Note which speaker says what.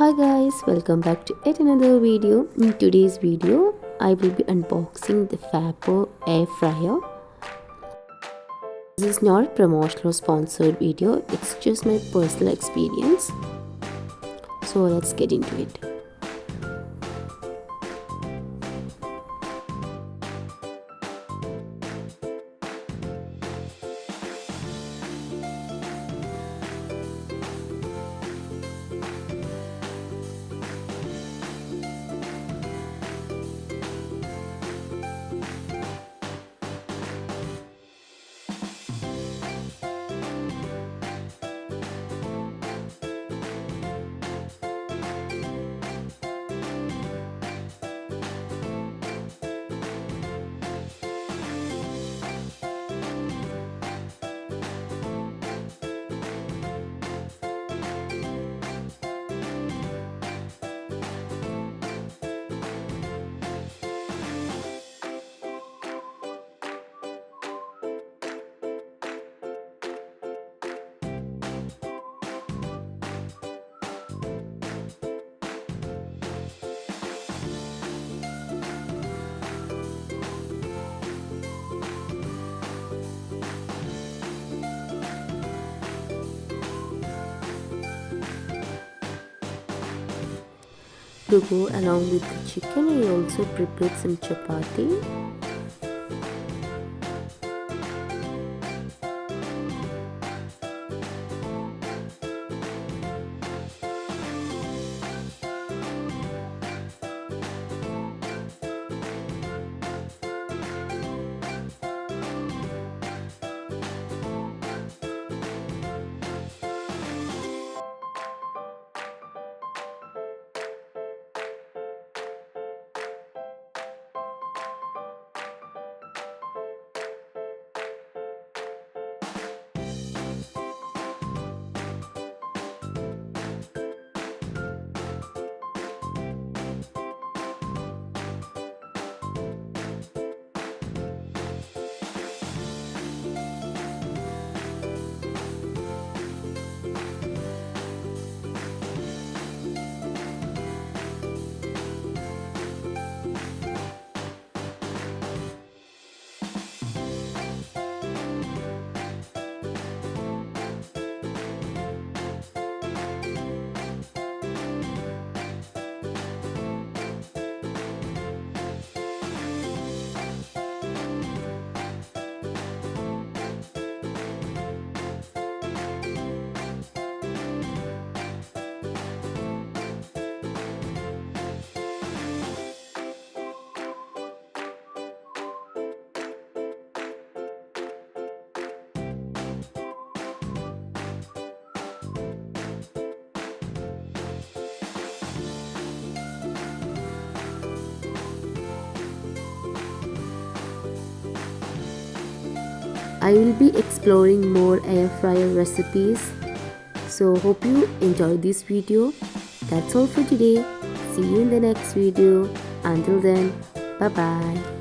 Speaker 1: Hi guys, welcome back to yet another video. In today's video, I will be unboxing the Faber air fryer. This is not a promotional or sponsored video, it's just my personal experience. So let's get into it. To go along with the chicken, I also prepared some chapati. I will be exploring more air fryer recipes. So hope you enjoyed this video. That's all for today. See you in the next video. Until then, bye bye.